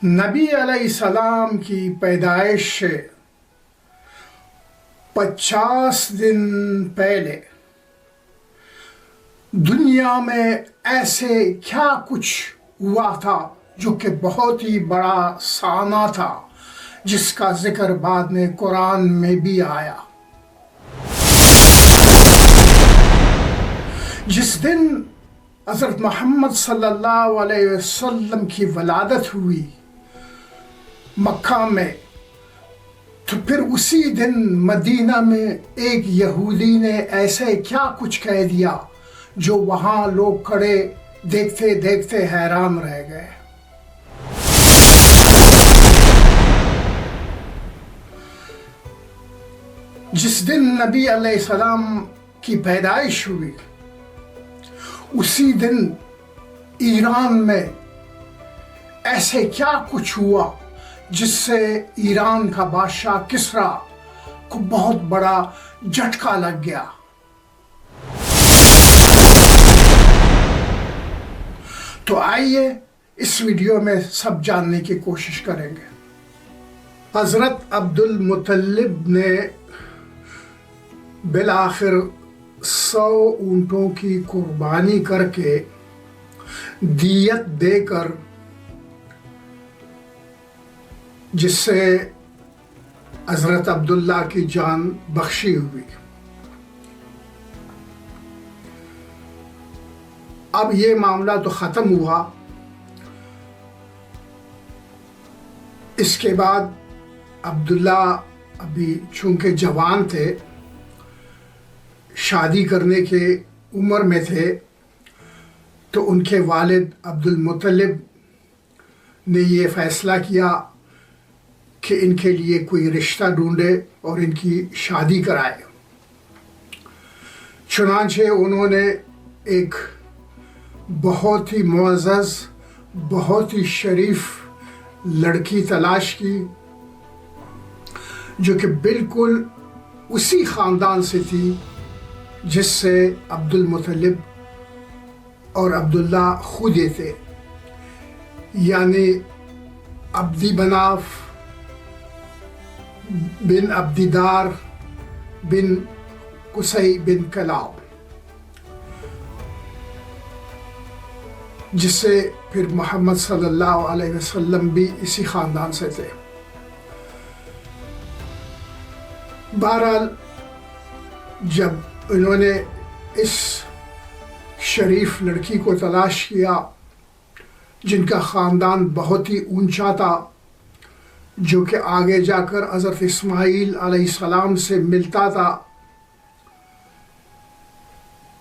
نبی علیہ السلام کی پیدائش سے 50 دن پہلے دنیا میں ایسے کیا کچھ ہوا تھا جو کہ بہت ہی بڑا سانحہ تھا، جس کا ذکر بعد میں قرآن میں بھی آیا۔ جس دن حضرت محمد صلی اللہ علیہ وسلم کی ولادت ہوئی مکہ میں، تو پھر اسی دن مدینہ میں ایک یہودی نے ایسے کیا کچھ کہہ دیا جو وہاں لوگ کھڑے دیکھتے دیکھتے حیران رہ گئے۔ جس دن نبی علیہ السلام کی پیدائش ہوئی اسی دن ایران میں ایسے کیا کچھ ہوا جس سے ایران کا بادشاہ کسریٰ کو بہت بڑا جھٹکا لگ گیا۔ تو آئیے اس ویڈیو میں سب جاننے کی کوشش کریں گے۔ حضرت عبد المطلب نے بالآخر 100 اونٹوں کی قربانی کر کے دیت دے کر، جس سے حضرت عبداللہ کی جان بخشی ہوئی۔ اب یہ معاملہ تو ختم ہوا۔ اس کے بعد عبداللہ ابھی چونکہ جوان تھے، شادی کرنے کے عمر میں تھے، تو ان کے والد عبد المطلب نے یہ فیصلہ کیا کہ ان کے لیے کوئی رشتہ ڈھونڈے اور ان کی شادی کرائے۔ چنانچہ انہوں نے ایک بہت ہی معزز، بہت ہی شریف لڑکی تلاش کی جو کہ بالکل اسی خاندان سے تھی جس سے عبد المطلب اور عبداللہ خود ہی تھے، یعنی عبدی مناف بن عبدیدار بن قصی بن کلاب، جس سے پھر محمد صلی اللہ علیہ وسلم بھی اسی خاندان سے تھے۔ بہرحال جب انہوں نے اس شریف لڑکی کو تلاش کیا جن کا خاندان بہت ہی اونچا تھا، جو کہ آگے جا کر حضرت اسماعیل علیہ السلام سے ملتا تھا،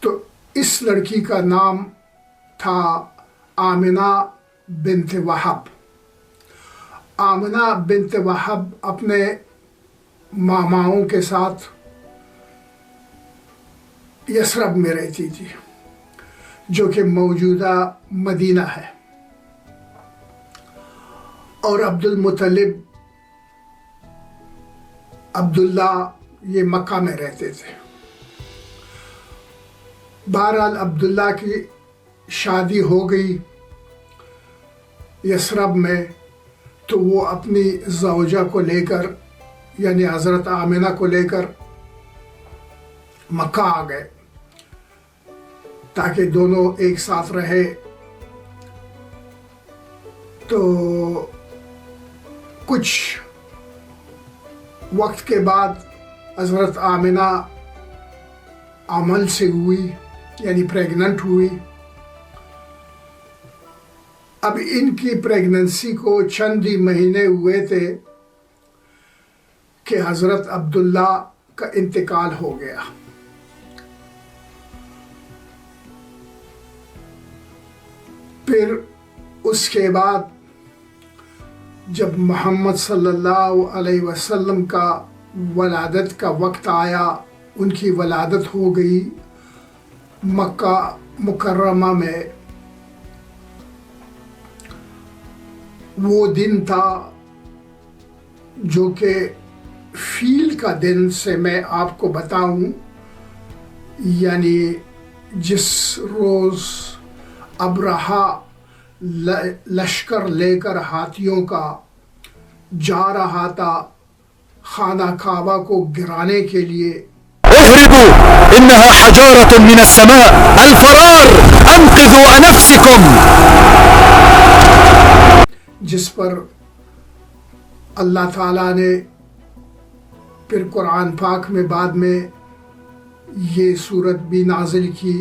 تو اس لڑکی کا نام تھا آمنہ بنت وہب۔ آمنہ بنت وہب اپنے ماماؤں کے ساتھ یثرب میں رہتی تھی، جو کہ موجودہ مدینہ ہے، اور عبد المطلب، عبداللہ یہ مکہ میں رہتے تھے۔ بہرحال عبداللہ کی شادی ہو گئی یثرب میں، تو وہ اپنی زوجہ کو لے کر، یعنی حضرت آمنہ کو لے کر مکہ آ گئے تاکہ دونوں ایک ساتھ رہے۔ تو کچھ وقت کے بعد حضرت آمنہ حمل سے ہوئی، یعنی پریگننٹ ہوئی۔ اب ان کی پریگننسی کو چند ہی مہینے ہوئے تھے کہ حضرت عبداللہ کا انتقال ہو گیا۔ پھر اس کے بعد جب محمد صلی اللہ علیہ وسلم کا ولادت کا وقت آیا، ان کی ولادت ہو گئی مکہ مکرمہ میں۔ وہ دن تھا جو کہ فیل کا دن سے میں آپ کو بتاؤں، یعنی جس روز ابرہہ لشکر لے کر ہاتھیوں کا جا رہا تھا خانہ کعبہ کو گرانے کے لیے. اهربوا انها حجارة من السماء الفرار انقذوا انفسكم. جس پر اللہ تعالیٰ نے پھر قرآن پاک میں بعد میں یہ صورت بھی نازل کی.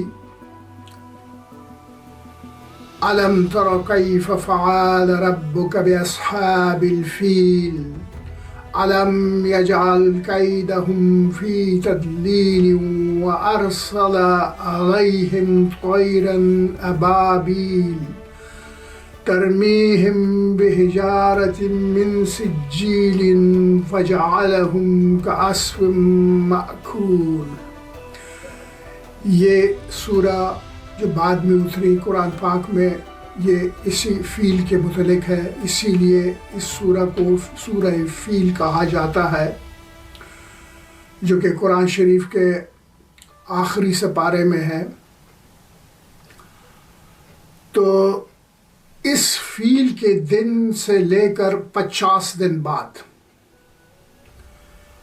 أَلَمْ تَرَ كَيْفَ فَعَلَ رَبُّكَ بِأَصْحَابِ الْفِيلِ أَلَمْ يَجْعَلْ كَيْدَهُمْ فِي تَضْلِيلٍ وَأَرْسَلَ عَلَيْهِمْ طَيْرًا أَبَابِيلَ تَرْمِيهِمْ بِحِجَارَةٍ مِّن سِجِّيلٍ فَجَعَلَهُمْ كَعَصْفٍ مَّأْكُولٍ. یہ سورہ جو بعد میں اتری قرآن پاک میں یہ اسی فیل کے متعلق ہے، اسی لیے اس سورہ کو سورہ فیل کہا جاتا ہے، جو کہ قرآن شریف کے آخری سپارے میں ہے. تو اس فیل کے دن سے لے کر 50 دن بعد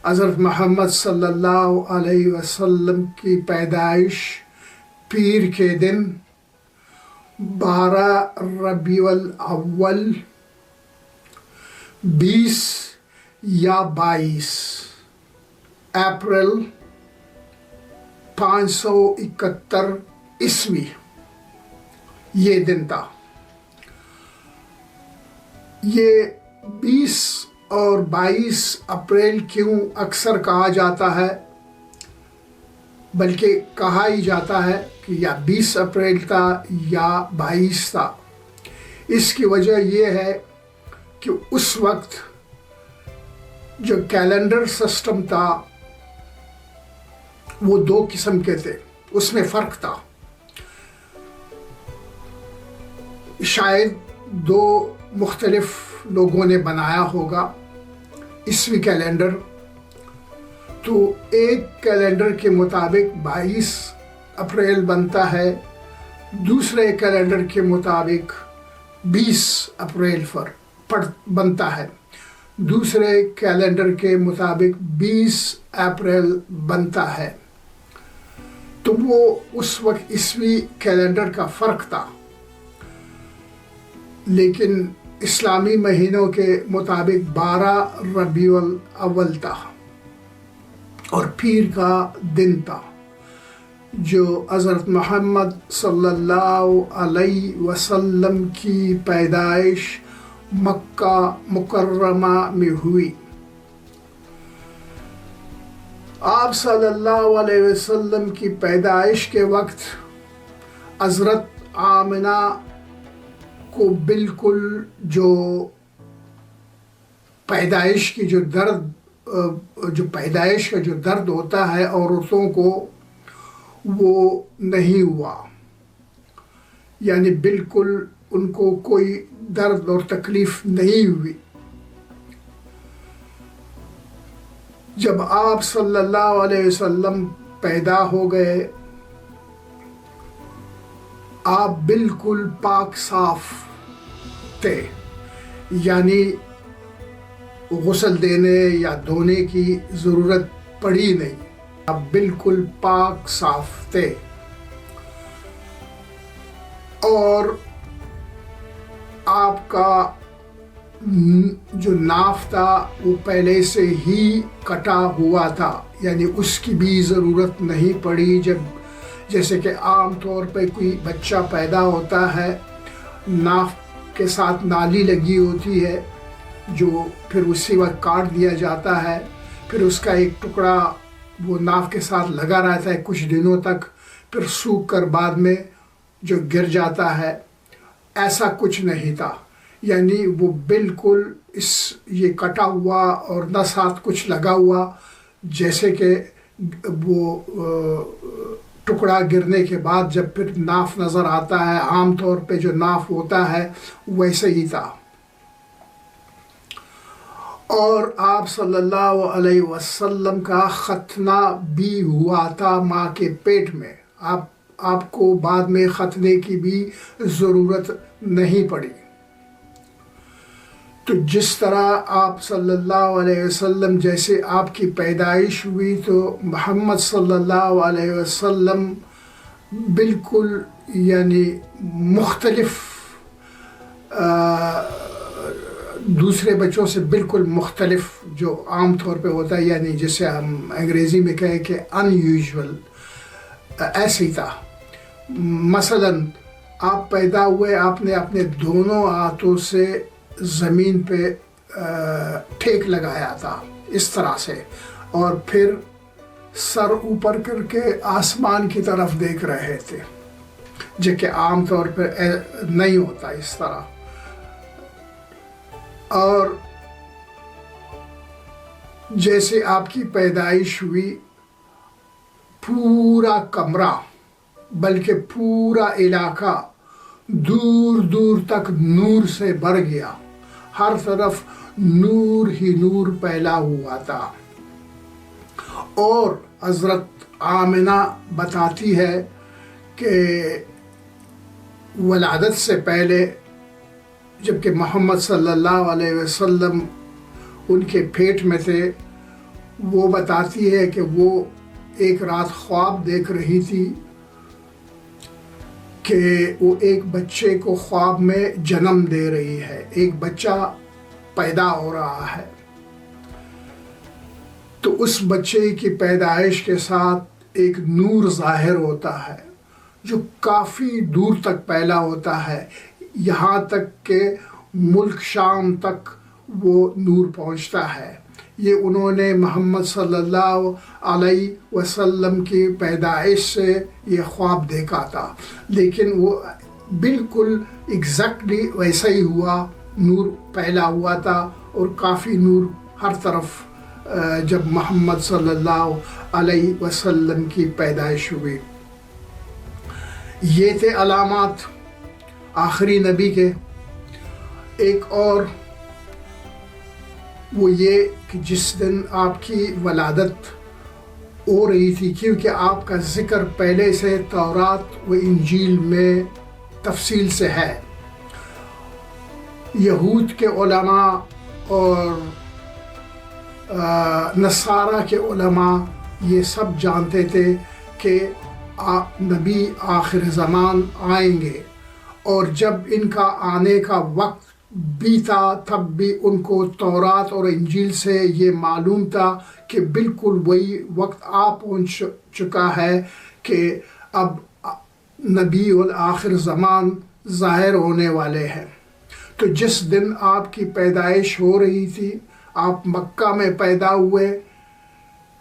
حضرت محمد صلی اللہ علیہ وسلم کی پیدائش پیر کے دن 12 ربیع الاول 20 یا 22 اپریل 571 عیسوی یہ دن تھا. یہ 20 اور 22 اپریل کیوں اکثر کہا جاتا ہے، بلکہ کہا ہی جاتا ہے کہ یا 20 اپریل تھا یا 22 تھا. اس کی وجہ یہ ہے کہ اس وقت جو کیلنڈر سسٹم تھا وہ 2 قسم کے تھے، اس میں فرق تھا. شاید 2 مختلف لوگوں نے بنایا ہوگا عیسوی کیلنڈر. تو ایک کیلنڈر کے مطابق 22 اپریل بنتا ہے، دوسرے کیلنڈر کے مطابق 20 اپریل بنتا ہے، دوسرے کیلنڈر کے مطابق 20 اپریل بنتا ہے. تو وہ اس وقت عیسوی کیلنڈر کا فرق تھا. لیکن اسلامی مہینوں کے مطابق 12 ربیع الاول تھا اور پیر کا دن تھا جو حضرت محمد صلی اللہ علیہ وسلم کی پیدائش مکہ مکرمہ میں ہوئی. آپ صلی اللہ علیہ وسلم کی پیدائش کے وقت حضرت آمنہ کو بالکل جو پیدائش کی جو پیدائش کا جو درد ہوتا ہے عورتوں کو وہ نہیں ہوا، یعنی بالکل ان کو کوئی درد اور تکلیف نہیں ہوئی. جب آپ صلی اللہ علیہ وسلم پیدا ہو گئے آپ بالکل پاک صاف تھے، یعنی غسل دینے یا دھونے کی ضرورت پڑی نہیں، آپ بالکل پاک صاف تھے. اور آپ کا جو ناف تھا وہ پہلے سے ہی کٹا ہوا تھا، یعنی اس کی بھی ضرورت نہیں پڑی. جیسے کہ عام طور پہ کوئی بچہ پیدا ہوتا ہے ناف کے ساتھ نالی لگی ہوتی ہے جو پھر اسی وقت کاٹ دیا جاتا ہے، پھر اس کا ایک ٹکڑا وہ ناف کے ساتھ لگا رہتا ہے کچھ دنوں تک، پھر سوکھ کر بعد میں جو گر جاتا ہے. ایسا کچھ نہیں تھا، یعنی وہ بالکل یہ کٹا ہوا اور نہ ساتھ کچھ لگا ہوا، جیسے کہ وہ ٹکڑا گرنے کے بعد جب پھر ناف نظر آتا ہے عام طور پہ جو ناف ہوتا ہے ویسے ہی تھا. اور آپ صلی اللہ علیہ وسلم کا ختنہ بھی ہوا تھا ماں کے پیٹ میں. آپ آپ کو بعد میں ختنے کی بھی ضرورت نہیں پڑی۔ تو جس طرح آپ صلی اللہ علیہ وسلم جیسے آپ کی پیدائش ہوئی تو محمد صلی اللہ علیہ وسلم بالکل یعنی مختلف دوسرے بچوں سے بالکل مختلف جو عام طور پہ ہوتا ہے، یعنی جسے ہم انگریزی میں کہیں کہ ان یوزول، ایسے ہی تھا۔ مثلا آپ پیدا ہوئے، آپ نے اپنے دونوں ہاتھوں سے زمین پہ ٹھیک لگایا تھا اس طرح سے، اور پھر سر اوپر کر کے آسمان کی طرف دیکھ رہے تھے، جو کہ عام طور پہ نہیں ہوتا اس طرح۔ اور جیسے آپ کی پیدائش ہوئی، پورا کمرہ بلکہ پورا علاقہ دور دور تک نور سے بھر گیا، ہر طرف نور ہی نور پھیلا ہوا تھا۔ اور حضرت آمنہ بتاتی ہے کہ ولادت سے پہلے جبکہ محمد صلی اللہ علیہ وسلم ان کے پیٹ میں تھے، وہ بتاتی ہے کہ وہ ایک رات خواب دیکھ رہی تھی کہ وہ ایک بچے کو خواب میں جنم دے رہی ہے، ایک بچہ پیدا ہو رہا ہے۔ تو اس بچے کی پیدائش کے ساتھ ایک نور ظاہر ہوتا ہے جو کافی دور تک پھیلا ہوتا ہے، یہاں تک کہ ملک شام تک وہ نور پہنچتا ہے۔ یہ انہوں نے محمد صلی اللہ علیہ وسلم کی پیدائش سے یہ خواب دیکھا تھا، لیکن وہ بالکل ایگزیکٹلی ویسا ہی ہوا، نور پھیلا ہوا تھا اور کافی نور ہر طرف جب محمد صلی اللہ علیہ وسلم کی پیدائش ہوئی۔ یہ تھے علامات آخری نبی کے۔ ایک اور وہ یہ کہ جس دن آپ کی ولادت ہو رہی تھی، کیونکہ آپ کا ذکر پہلے سے تورات و انجیل میں تفصیل سے ہے، یہود کے علماء اور نصارہ کے علماء یہ سب جانتے تھے کہ نبی آخر زمان آئیں گے، اور جب ان کا آنے کا وقت بیتا تب بھی ان کو تورات اور انجیل سے یہ معلوم تھا کہ بالکل وہی وقت پہنچ چکا ہے کہ اب نبی الآخر زمان ظاہر ہونے والے ہیں۔ تو جس دن آپ کی پیدائش ہو رہی تھی، آپ مکہ میں پیدا ہوئے،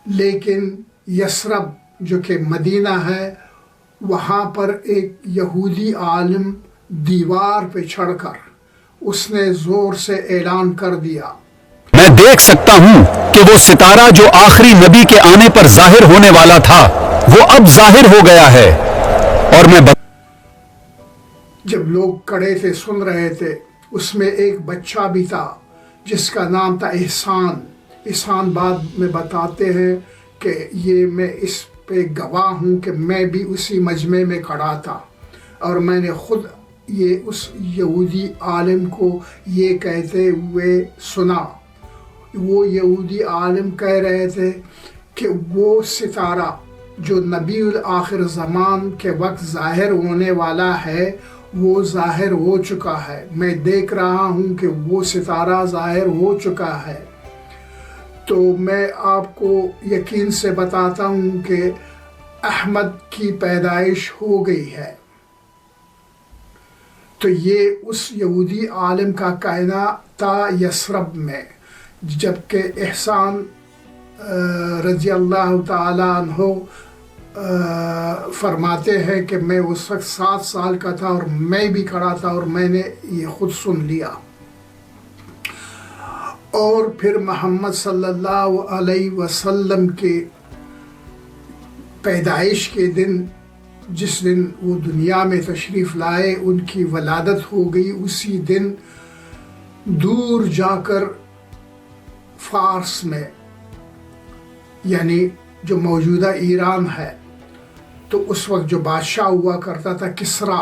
لیکن یثرب جو کہ مدینہ ہے، وہاں پر ایک یہودی عالم دیوار پہ چڑھ کر اس نے زور سے اعلان کر دیا، میں دیکھ سکتا ہوں کہ وہ ستارہ جو آخری نبی کے آنے پر ظاہر ہونے والا تھا وہ اب ظاہر ہو گیا ہے، اور میں جب لوگ کھڑے تھے سن رہے تھے، اس میں ایک بچہ بھی تھا جس کا نام تھا احسان بعد میں بتاتے ہیں کہ یہ میں اس پہ گواہ ہوں کہ میں بھی اسی مجمع میں کھڑا تھا، اور میں نے خود یہ اس یہودی عالم کو یہ کہتے ہوئے سنا۔ وہ یہودی عالم کہہ رہے تھے کہ وہ ستارہ جو نبی الآخر زمان کے وقت ظاہر ہونے والا ہے وہ ظاہر ہو چکا ہے، میں دیکھ رہا ہوں کہ وہ ستارہ ظاہر ہو چکا ہے۔ تو میں آپ کو یقین سے بتاتا ہوں کہ احمد کی پیدائش ہو گئی ہے۔ تو یہ اس یہودی عالم کا کہنا تھا یثرب میں، جبکہ احسان رضی اللہ تعالیٰ عنہ فرماتے ہیں کہ میں اس وقت 7 سال کا تھا اور میں بھی کھڑا تھا اور میں نے یہ خود سن لیا۔ اور پھر محمد صلی اللہ علیہ وسلم کے پیدائش کے دن، جس دن وہ دنیا میں تشریف لائے، ان کی ولادت ہو گئی، اسی دن دور جا کر فارس میں، یعنی جو موجودہ ایران ہے، تو اس وقت جو بادشاہ ہوا کرتا تھا کسرا،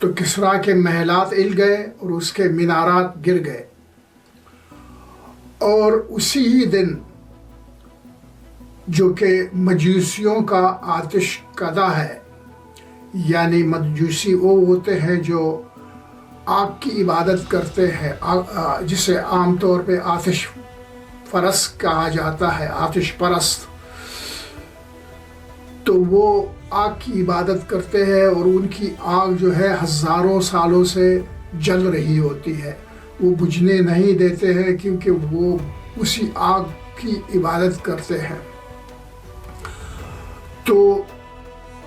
تو کسرا کے محلات ہل گئے اور اس کے مینارات گر گئے، اور اسی ہی دن جو کہ مجوسیوں کا آتش کدہ ہے، یعنی مجوسی وہ ہوتے ہیں جو آگ کی عبادت کرتے ہیں، جسے عام طور پہ آتش پرست کہا جاتا ہے، آتش پرست، تو وہ آگ کی عبادت کرتے ہیں اور ان کی آگ جو ہے ہزاروں سالوں سے جل رہی ہوتی ہے، وہ بجھنے نہیں دیتے ہیں کیونکہ وہ اسی آگ کی عبادت کرتے ہیں۔ تو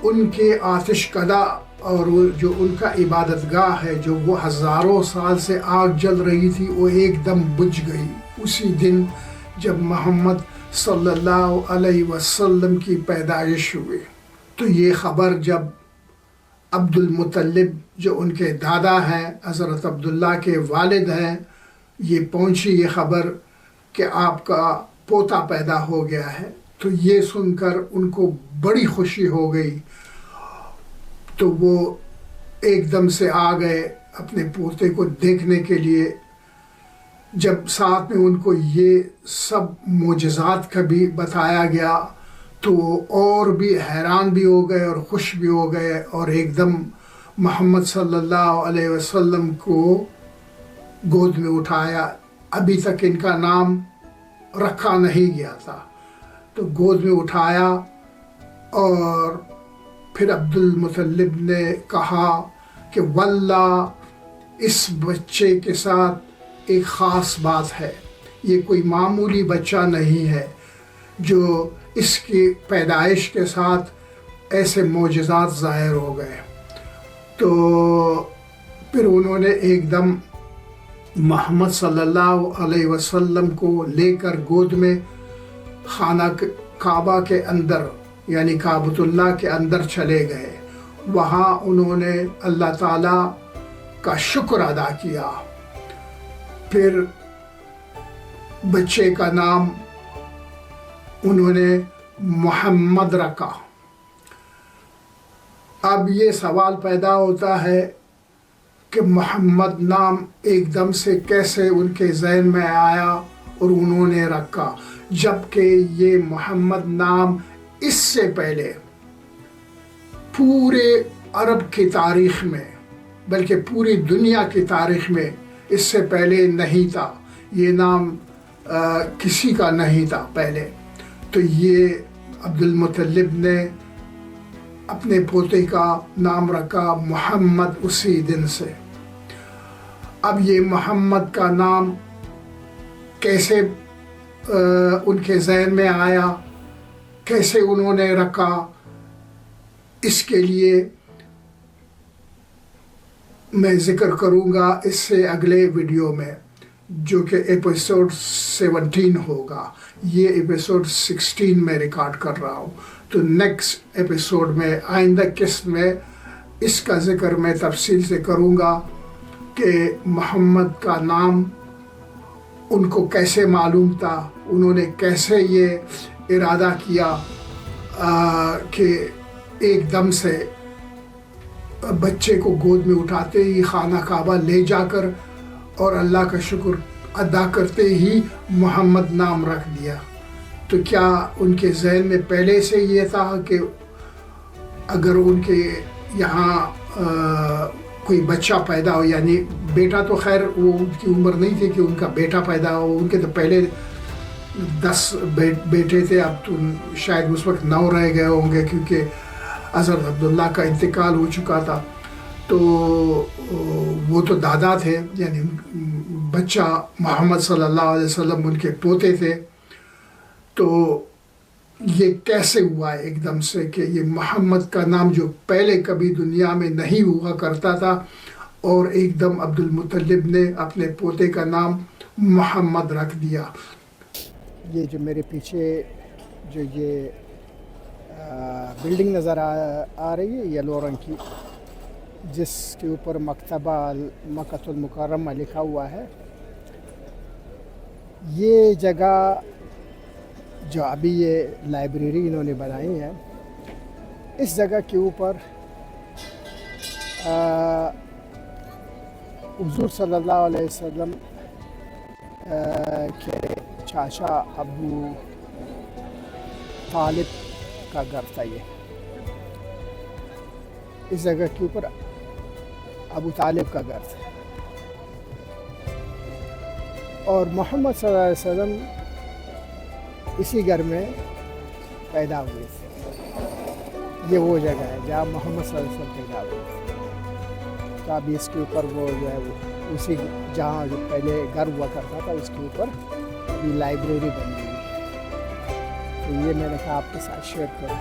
ان کے آتش کدہ اور جو ان کا عبادت گاہ ہے، جو وہ ہزاروں سال سے آگ جل رہی تھی، وہ ایک دم بجھ گئی اسی دن جب محمد صلی اللہ علیہ وسلم کی پیدائش ہوئی۔ تو یہ خبر جب عبد المطلب جو ان کے دادا ہیں، حضرت عبداللہ کے والد ہیں، یہ پہنچی یہ خبر کہ آپ کا پوتا پیدا ہو گیا ہے، تو یہ سن کر ان کو بڑی خوشی ہو گئی، تو وہ ایک دم سے آ گئے اپنے پوتے کو دیکھنے کے لیے۔ جب ساتھ میں ان کو یہ سب معجزات کا بھی بتایا گیا تو وہ اور بھی حیران بھی ہو گئے اور خوش بھی ہو گئے، اور ایک دم محمد صلی اللہ علیہ وسلم کو گود میں اٹھایا۔ ابھی تک ان کا نام رکھا نہیں گیا تھا، تو گود میں اٹھایا، اور پھر عبد المطلب نے کہا کہ واللہ اس بچے کے ساتھ ایک خاص بات ہے، یہ کوئی معمولی بچہ نہیں ہے جو اس کی پیدائش کے ساتھ ایسے معجزات ظاہر ہو گئے۔ تو پھر انہوں نے ایک دم محمد صلی اللہ علیہ وسلم کو لے کر گود میں خانہ کعبہ کے اندر، یعنی کعبۃ اللہ کے اندر چلے گئے۔ وہاں انہوں نے اللہ تعالیٰ کا شکر ادا کیا، پھر بچے کا نام انہوں نے محمد رکھا۔ اب یہ سوال پیدا ہوتا ہے کہ محمد نام ایک دم سے کیسے ان کے ذہن میں آیا اور انہوں نے رکھا، جبکہ یہ محمد نام اس سے پہلے پورے عرب کی تاریخ میں، بلکہ پوری دنیا کی تاریخ میں اس سے پہلے نہیں تھا، یہ نام کسی کا نہیں تھا پہلے۔ تو یہ عبد المطلب نے اپنے پوتے کا نام رکھا محمد اسی دن سے۔ اب یہ محمد کا نام کیسے ان کے ذہن میں آیا، کیسے انہوں نے رکھا، اس کے لیے میں ذکر کروں گا اس سے اگلے ویڈیو میں، جو کہ ایپیسوڈ 17 ہوگا۔ یہ ایپیسوڈ 16 میں ریکارڈ کر رہا ہوں، تو نیکسٹ ایپیسوڈ میں، آئندہ قسط میں، اس کا ذکر میں تفصیل سے کروں گا کہ محمد کا نام ان کو کیسے معلوم تھا، انہوں نے کیسے یہ ارادہ کیا کہ ایک دم سے بچے کو گود میں اٹھاتے ہی خانہ کعبہ لے جا کر اور اللہ کا شکر ادا کرتے ہی محمد نام رکھ دیا۔ تو کیا ان کے ذہن میں پہلے سے یہ تھا کہ اگر ان کے یہاں کوئی بچہ پیدا ہو، یعنی بیٹا، تو خیر وہ ان کی عمر نہیں تھی کہ ان کا بیٹا پیدا ہو، ان کے تو پہلے 10 بیٹے تھے، اب تو شاید اس وقت 9 رہ گئے ہوں گے کیونکہ حضرت عبداللہ کا انتقال ہو چکا تھا۔ تو وہ تو دادا تھے، یعنی بچہ محمد صلی اللہ علیہ وسلم ان کے پوتے تھے۔ تو یہ کیسے ہوا ایک دم سے کہ یہ محمد کا نام جو پہلے کبھی دنیا میں نہیں ہوا کرتا تھا، اور ایک دم عبد المطلب نے اپنے پوتے کا نام محمد رکھ دیا۔ یہ جو میرے پیچھے جو یہ بلڈنگ نظر آ رہی ہے یلو رنگ کی، جس کے اوپر مکتبہ مکۃ المکرمہ لکھا ہوا ہے. یہ جگہ جو ابھی یہ لائبریری انہوں نے بنائی ہے، اس جگہ کے اوپر حضور صلی اللہ علیہ وسلم کے چاچا ابو طالب کا گھر تھا. یہ اس جگہ کے اوپر ابو طالب کا گھر تھا، اور محمد صلی اللہ علیہ وسلم اسی گھر میں پیدا ہوئے تھے. یہ وہ جگہ ہے جہاں محمد صلی اللہ علیہ وسلم پیدا ہوئے. تو ابھی اس کے اوپر وہ جو ہے اسی جہاں جو پہلے گھر ہوا کرتا تھا اس کے اوپر ابھی لائبریری بن گئی. تو یہ میں نے کہا آپ کے ساتھ شیئر کروں.